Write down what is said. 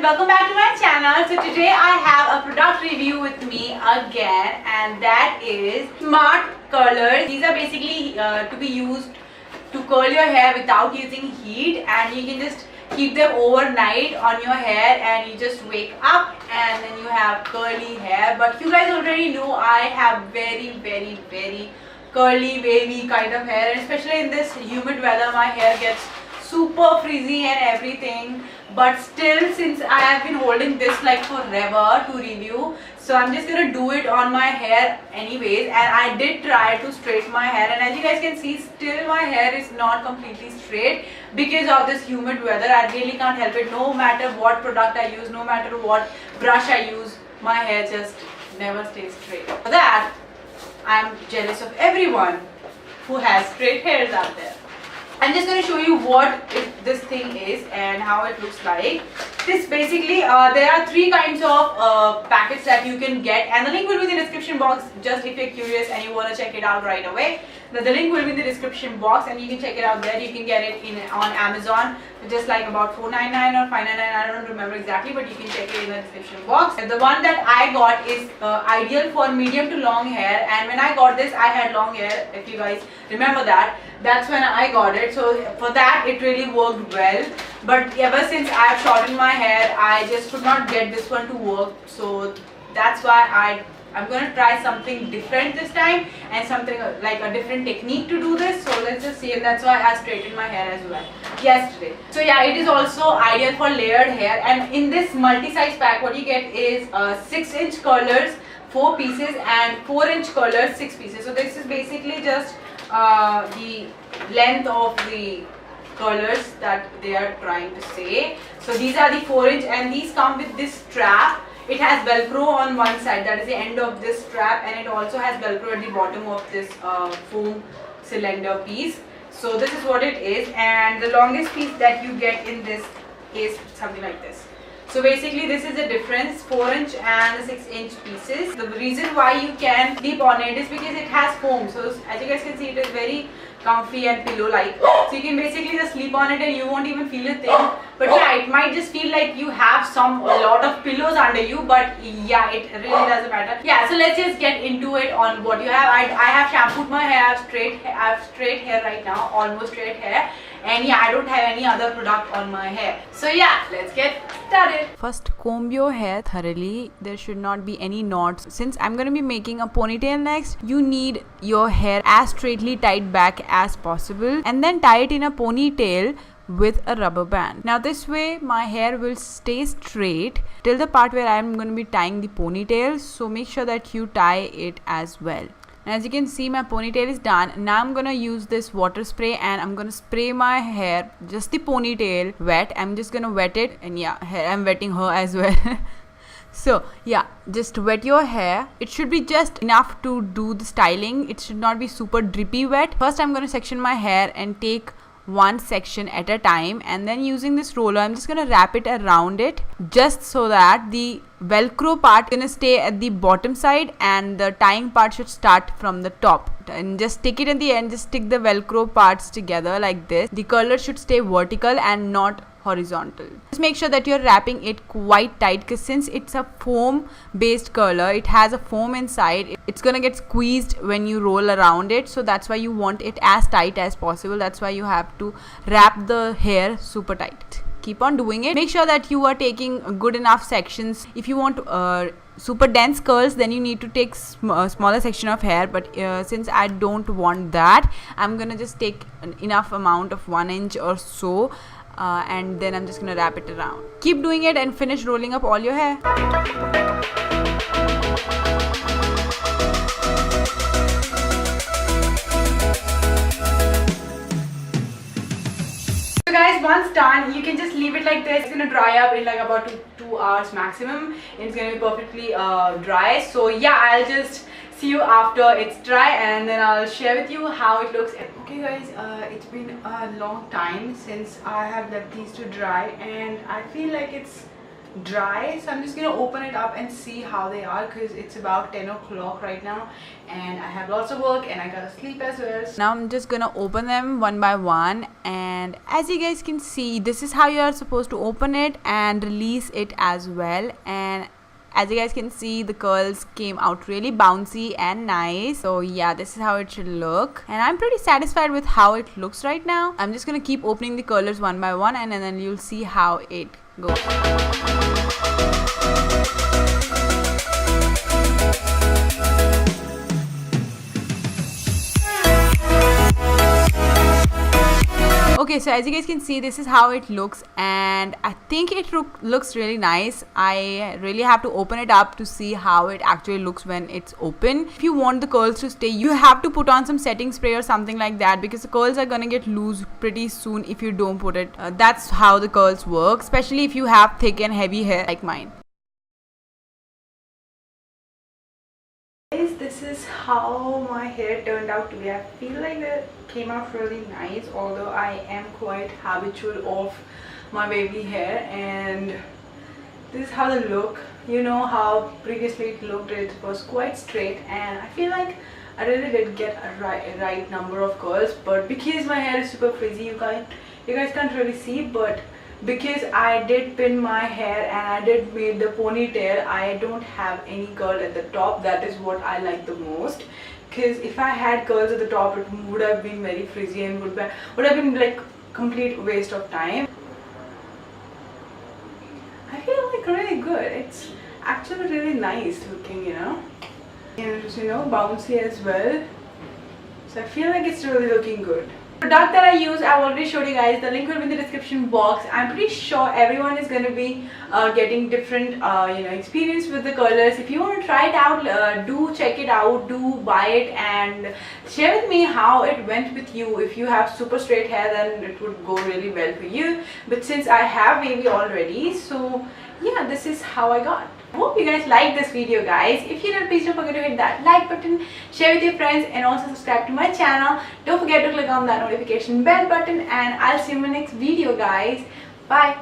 welcome back to my channel. So today I have a product review with me again, and that is Smart Curlers. These are basically to be used to curl your hair without using heat, and you can just keep them overnight on your hair and you just wake up and then you have curly hair. But you guys already know I have very curly wavy kind of hair, and especially in this humid weather my hair gets super frizzy and everything. But still, since I have been holding this like forever to review, so I'm just gonna do it on my hair anyways. And I did try to straighten my hair, and as you guys can see, still my hair is not completely straight because of this humid weather. I really can't help it. No matter what product I use, no matter what brush I use, my hair just never stays straight. For that, I'm jealous of everyone who has straight hairs out there. I'm just going to show you what this thing is and how it looks like. This basically, there are three kinds of packets that you can get, and the link will be in the description box just if you're curious and you want to check it out right away. The link will be in the description box and you can check it out there. You can get it on Amazon for just like about $4.99 or $5.99, I don't remember exactly, but you can check it in the description box. And the one that I got is ideal for medium to long hair, and when I got this I had long hair, if you guys remember that. That's when I got it, so for that it really worked well. But ever since I've shortened my hair, I just could not get this one to work, so that's why I'm gonna try something different this time, and something like a different technique to do this. So let's just see, and that's why I straightened my hair as well yesterday. So yeah, it is also ideal for layered hair, and in this multi-size pack what you get is 6-inch curlers 4 pieces and 4-inch curlers 6 pieces. So this is basically just the length of the curlers that they are trying to say. So these are the 4-inch, and these come with this strap. It has velcro on one side, that is the end of this strap, and it also has velcro at the bottom of this foam cylinder piece. So this is what it is, and the longest piece that you get in this is something like this. So basically this is the difference, 4-inch and the 6-inch pieces. The reason why you can sleep on it is because it has foam. So as you guys can see, it is very comfy and pillow-like. So you can basically just sleep on it and you won't even feel a thing. But yeah, it might just feel like you have a lot of pillows under you, but yeah, it really doesn't matter. Yeah, so let's just get into it on what you have. I have shampooed my hair, I have straight hair right now, almost straight hair. And yeah, I don't have any other product on my hair. So yeah, let's get started. First, comb your hair thoroughly. There should not be any knots. Since I'm going to be making a ponytail next, you need your hair as straightly tied back as possible, and then tie it in a ponytail with a rubber band. Now this way my hair will stay straight till the part where I'm going to be tying the ponytail. So make sure that you tie it as well. And as you can see, my ponytail is done. Now I'm gonna use this water spray and I'm gonna spray my hair, just the ponytail wet. I'm just gonna wet it, and yeah, I'm wetting her as well. So yeah, just wet your hair. It should be just enough to do the styling. It should not be super drippy wet. First I'm gonna section my hair and take one section at a time, and then using this roller I'm just gonna wrap it around it, just so that the velcro part gonna stay at the bottom side and the tying part should start from the top. And just stick it in the end, just stick the velcro parts together like this. The curler should stay vertical and not horizontal. Just make sure that you're wrapping it quite tight, because since it's a foam based curler, it has a foam inside, it's gonna get squeezed when you roll around it. So that's why you want it as tight as possible. That's why you have to wrap the hair super tight. Keep on doing it. Make sure that you are taking good enough sections. If you want super dense curls, then you need to take a smaller section of hair, but since I don't want that, I'm gonna just take enough amount of 1 inch or so, and then I'm just gonna wrap it around. Keep doing it and finish rolling up all your hair. Guys, once done, you can just leave it like this. It's gonna dry up in like about 2 hours maximum. It's gonna be perfectly dry. So yeah, I'll just see you after it's dry, and then I'll share with you how it looks. Okay guys, it's been a long time since I have left these to dry, and I feel like it's dry, so I'm just gonna open it up and see how they are, because it's about 10 o'clock right now and I have lots of work and I gotta sleep as well. Now I'm just gonna open them one by one, and as you guys can see, this is how you are supposed to open it and release it as well. And as you guys can see, the curls came out really bouncy and nice. So yeah, this is how it should look, and I'm pretty satisfied with how it looks right now. I'm just gonna keep opening the curlers one by one, and then you'll see how it goes. Okay, so as you guys can see, this is how it looks, and I think it looks really nice. I really have to open it up to see how it actually looks when it's open. If you want the curls to stay, you have to put on some setting spray or something like that, because the curls are gonna get loose pretty soon if you don't put it. That's how the curls work, especially if you have thick and heavy hair like mine. This is how my hair turned out to be. I feel like it came out really nice, although I am quite habitual of my wavy hair, and this is how they look. You know how previously it looked, it was quite straight, and I feel like I really did get a right number of curls, but because my hair is super frizzy, you guys can't really see, but because I did pin my hair and I did made the ponytail, I don't have any curl at the top. That is what I like the most, because if I had curls at the top, it would have been very frizzy and would have been like complete waste of time. I feel like really good. It's actually really nice looking, you know, and it's, you know, bouncy as well. So I feel like it's really looking good. Product that I use, I've already showed you guys. The link will be in the description box. I'm pretty sure everyone is going to be getting different you know, experience with the colors. If you want to try it out, do check it out, do buy it, and share with me how it went with you. If you have super straight hair, then it would go really well for you, but since I have wavy already, so yeah, this is how I got. Hope you guys like this video, guys. If you did, please don't forget to hit that like button, share with your friends, and also subscribe to my channel. Don't forget to click on that notification bell button, and I'll see you in my next video, guys. Bye.